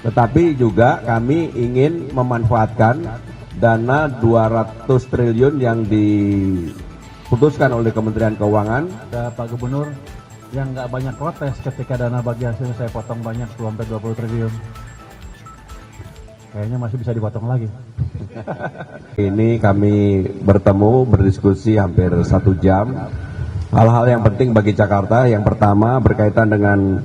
Tetapi juga kami ingin memanfaatkan dana 200 triliun yang diputuskan oleh Kementerian Keuangan. Ada Pak Gubernur yang nggak banyak protes ketika dana bagi hasil saya potong banyak 20 triliun. Kayaknya masih bisa dipotong lagi. Ini kami bertemu, berdiskusi hampir 1 jam. Hal-hal yang penting bagi Jakarta, yang pertama berkaitan dengan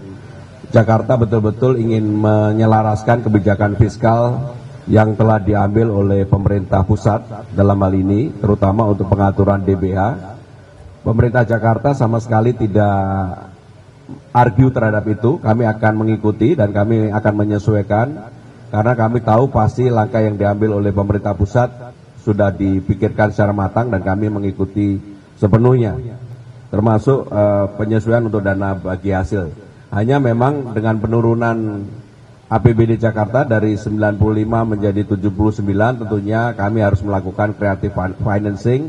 Jakarta betul-betul ingin menyelaraskan kebijakan fiskal yang telah diambil oleh pemerintah pusat dalam hal ini, terutama untuk pengaturan DBH. Pemerintah Jakarta sama sekali tidak argue terhadap itu, kami akan mengikuti dan kami akan menyesuaikan, karena kami tahu pasti langkah yang diambil oleh pemerintah pusat sudah dipikirkan secara matang dan kami mengikuti sepenuhnya, termasuk penyesuaian untuk dana bagi hasil. Hanya memang dengan penurunan APBD Jakarta dari 95 menjadi 79, tentunya kami harus melakukan creative financing,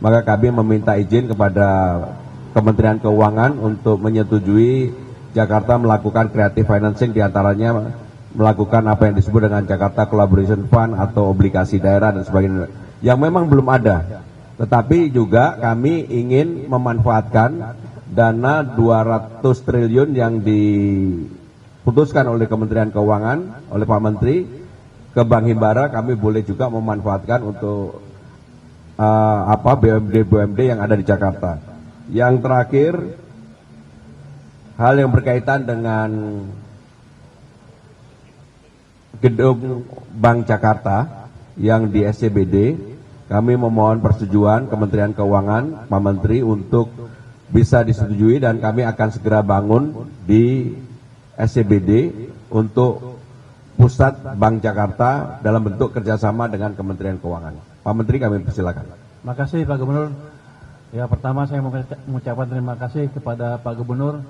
maka kami meminta izin kepada Kementerian Keuangan untuk menyetujui Jakarta melakukan creative financing, diantaranya melakukan apa yang disebut dengan Jakarta Collaboration Fund atau obligasi daerah dan sebagainya, yang memang belum ada. Tetapi juga kami ingin memanfaatkan dana 200 triliun yang diputuskan oleh Kementerian Keuangan, oleh Pak Menteri, ke Bank Himbara. Kami boleh juga memanfaatkan untuk BUMD yang ada di Jakarta. Yang terakhir, hal yang berkaitan dengan gedung Bank Jakarta yang di SCBD, kami memohon persetujuan Kementerian Keuangan, Pak Menteri, untuk bisa disetujui dan kami akan segera bangun di SCBD untuk pusat Bank Jakarta dalam bentuk kerjasama dengan Kementerian Keuangan. Pak Menteri, kami persilakan. Terima kasih Pak Gubernur. Ya, pertama saya mengucapkan terima kasih kepada Pak Gubernur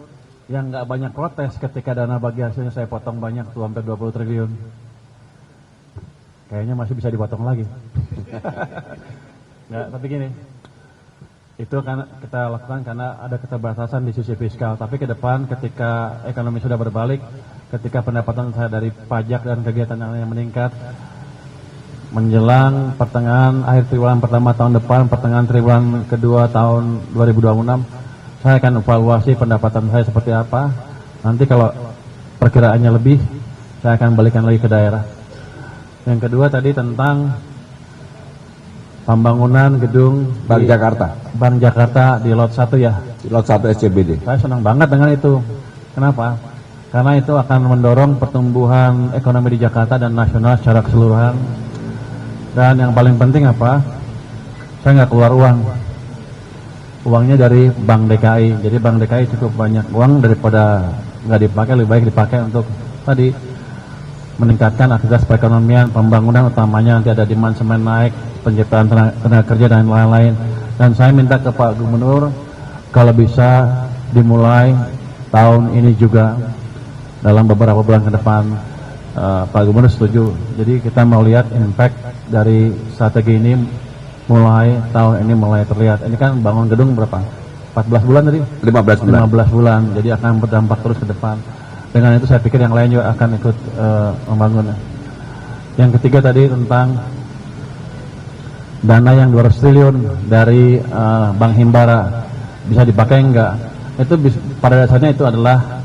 yang nggak banyak protes ketika dana bagi hasilnya saya potong banyak hampir 20 triliun. Kayaknya masih bisa dipotong lagi. Nggak, tapi gini, itu kan kita lakukan karena ada keterbatasan di sisi fiskal. Tapi ke depan ketika ekonomi sudah berbalik, ketika pendapatan saya dari pajak dan kegiatan yang meningkat, menjelang pertengahan akhir triwulan pertama tahun depan, pertengahan triwulan kedua tahun 2026, saya akan evaluasi pendapatan saya seperti apa. Nanti kalau perkiraannya lebih, saya akan balikan lagi ke daerah. Yang kedua tadi tentang pembangunan gedung Bank Jakarta. Bank Jakarta di Lot 1 ya. Di Lot 1 SCBD. Saya senang banget dengan itu. Kenapa? Karena itu akan mendorong pertumbuhan ekonomi di Jakarta dan nasional secara keseluruhan. Dan yang paling penting apa? Saya nggak keluar uang. Uangnya dari Bank DKI. Jadi Bank DKI cukup banyak uang, daripada nggak dipakai, lebih baik dipakai untuk tadi meningkatkan aktivitas perekonomian, pembangunan, utamanya nanti ada demand semen naik, penciptaan tenaga kerja dan lain-lain. Dan saya minta ke Pak Gubernur kalau bisa dimulai tahun ini juga dalam beberapa bulan ke depan. Pak Gubernur setuju. Jadi kita mau lihat impact dari strategi ini mulai tahun ini mulai terlihat. Ini kan bangun gedung berapa? 14 bulan tadi? 15 bulan. 15 bulan. Jadi akan berdampak terus ke depan. Dengan itu saya pikir yang lain juga akan ikut membangun. Yang ketiga tadi tentang dana yang 200 triliun dari Bank Himbara bisa dipakai enggak? Itu pada dasarnya itu adalah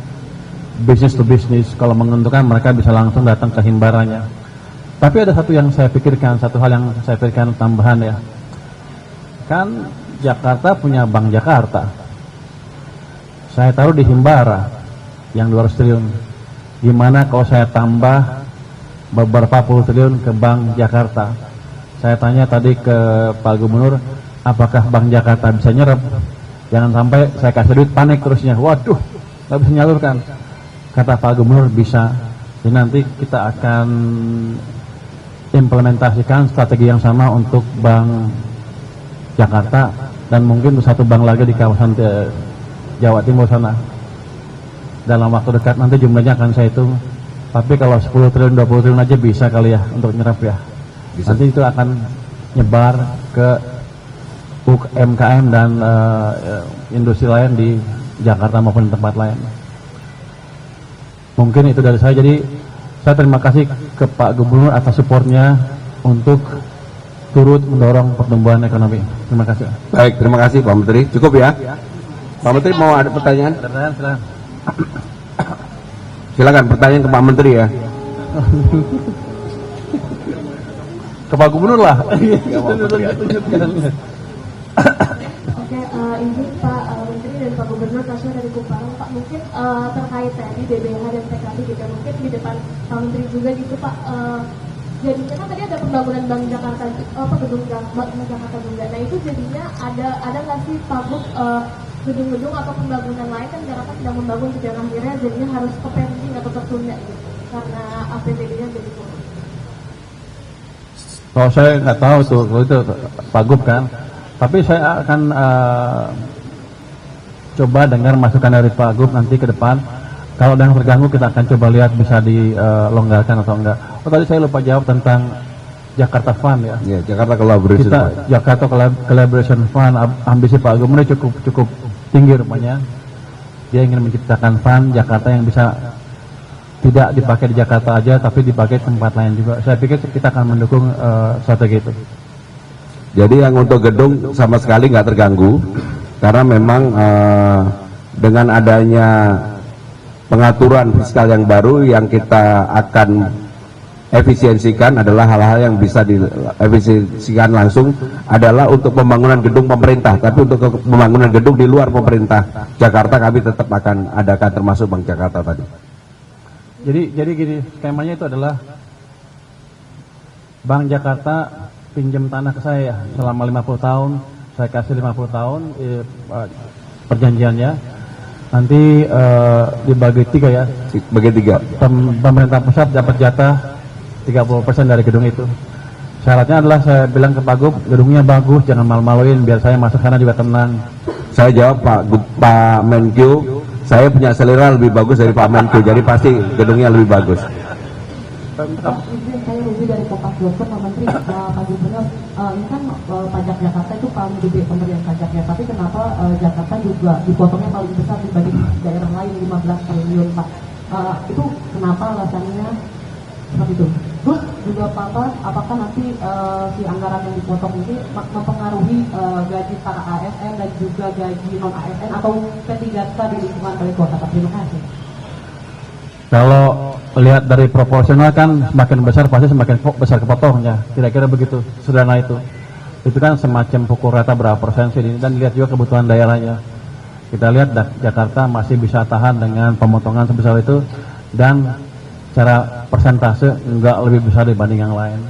business to business. Kalau menguntungkan mereka bisa langsung datang ke Himbaranya. Tapi ada satu yang saya pikirkan, satu hal yang saya pikirkan tambahan ya. Kan Jakarta punya Bank Jakarta. Saya taruh di Himbara yang 200 triliun. Gimana kalau saya tambah beberapa puluh triliun ke Bank Jakarta? Saya tanya tadi ke Pak Gubernur, apakah Bank Jakarta bisa nyerap? Jangan sampai saya kasih duit panik terusnya. Waduh, nggak bisa nyalurkan. Kata Pak Gubernur bisa. Jadi nanti kita akan implementasikan strategi yang sama untuk Bank Jakarta dan mungkin satu bank lagi di kawasan Jawa Timur sana. Dalam waktu dekat nanti jumlahnya akan saya hitung. Tapi kalau 10 triliun, 20 triliun aja bisa kali ya untuk nyerap ya. Bisa. Nanti itu akan nyebar ke UMKM dan industri lain di Jakarta maupun di tempat lain. Mungkin itu dari saya. Jadi Saya terima kasih ke Pak Gubernur atas supportnya untuk turut mendorong pertumbuhan ekonomi. Terima kasih. Baik, terima kasih Pak Menteri. Cukup ya. Pak Menteri mau ada pertanyaan? Silakan. Silakan pertanyaan ke Pak Menteri ya. Ke Pak Gubernur lah. Oke, izin Pak Menteri dan Pak Gubernur, Tasya dari Kupang. Pak, mungkin terkait tadi DBH dan PKB juga mungkin di depan Pak Menteri juga gitu Pak. Jadinya kan tadi ada pembangunan Bank Jakarta, gedung Bank Jakarta juga. Nah itu jadinya ada nggak sih Pak Gub gedung-gedung atau pembangunan lain kan Jakarta sedang membangun dan akhirnya jadinya harus ke pending atau tertunda gitu karena APBD-nya jadi turun. Kalau saya nggak tahu tuh, kalau itu Pak Gub kan. Tapi saya akan coba dengar masukan dari Pak Gub nanti ke depan. Kalau ada yang terganggu kita akan coba lihat bisa dilonggarkan atau enggak. Oh tadi saya lupa jawab tentang Jakarta Fund ya. Ya, Jakarta Collaboration Kita Fund. Jakarta Collaboration Fund, ambisi Pak Gubernur cukup tinggi rupanya. Dia ingin menciptakan fund Jakarta yang bisa tidak dipakai di Jakarta aja tapi dipakai tempat lain juga. Saya pikir kita akan mendukung strategi itu. Jadi yang untuk gedung sama sekali nggak terganggu karena memang dengan adanya pengaturan fiskal yang baru yang kita akan efisiensikan adalah hal-hal yang bisa diefisiensikan langsung adalah untuk pembangunan gedung pemerintah, tapi untuk pembangunan gedung di luar pemerintah Jakarta kami tetap akan adakan termasuk Bank Jakarta tadi. Jadi gini, skemanya itu adalah Bank Jakarta pinjam tanah ke saya selama 50 tahun, saya kasih 50 tahun perjanjiannya. Nanti dibagi 3 ya. Bagi 3. Pemerintah pusat dapat jatah 30% dari gedung itu. Syaratnya adalah saya bilang ke Pak Gub, gedungnya bagus, jangan malu-maluin, biar saya masuk sana juga tenang. Saya jawab Pak Menkyu, saya punya selera lebih bagus dari Pak Menkyu, jadi pasti gedungnya lebih bagus. Izin saya Ruby dari Kompas Dokter, Pak Menteri, Pak Gubernur, ini kan pajak Jakarta itu paling gede pemberian pajaknya, tapi kenapa Jakarta juga dipotongnya paling besar dibanding daerah lain 15 triliun Pak? Itu kenapa alasannya seperti itu? Terus juga Pak, apakah nanti si anggaran yang dipotong ini mempengaruhi gaji para ASN dan juga gaji non ASN atau P3K di lingkungan balai kota? Terima kasih. Kalau lihat dari proporsional kan semakin besar pasti semakin besar kepotongnya, kira-kira begitu, sederhana itu. Itu kan semacam pukul rata berapa persen sih, dan lihat juga kebutuhan daerahnya. Kita lihat Jakarta masih bisa tahan dengan pemotongan sebesar itu dan secara persentase enggak lebih besar dibanding yang lain.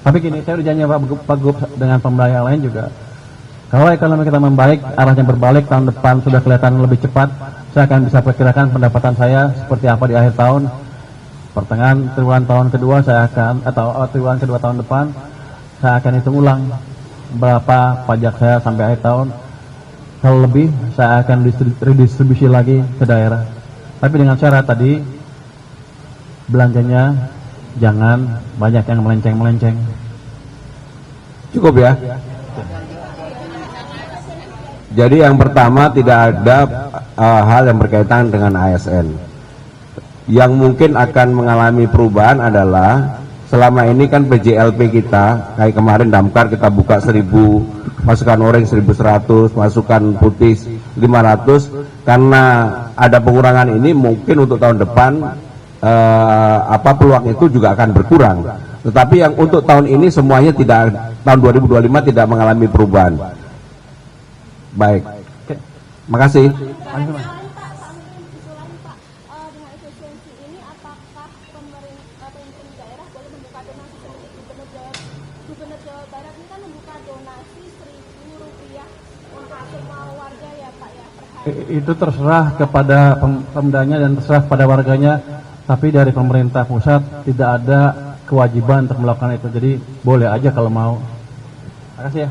Tapi gini, saya udah janji Pak Gub dengan pemerintah yang lain juga. Kalau ekonomi kita membaik, arahnya berbalik, tahun depan sudah kelihatan lebih cepat, saya akan bisa perkirakan pendapatan saya seperti apa di akhir tahun. Pertengahan triwulan tahun kedua saya akan, atau triwulan kedua tahun depan, saya akan hitung ulang berapa pajak saya sampai akhir tahun. Kalau lebih, saya akan redistribusi lagi ke daerah. Tapi dengan syarat tadi, belanjanya jangan banyak yang melenceng-melenceng. Cukup ya. Jadi yang pertama tidak ada hal yang berkaitan dengan ASN. Yang mungkin akan mengalami perubahan adalah selama ini kan PJLP kita, kayak kemarin Damkar kita buka 1000, masukan oranye 1100, masukan putih 500, karena ada pengurangan ini mungkin untuk tahun depan peluang itu juga akan berkurang. Tetapi yang untuk tahun ini semuanya tidak, tahun 2025 tidak mengalami perubahan. Baik, makasih. Itu terserah kepada pemdanya dan terserah pada warganya, tapi dari pemerintah pusat tidak ada kewajiban untuk melakukan itu, jadi boleh aja kalau mau. Makasih ya.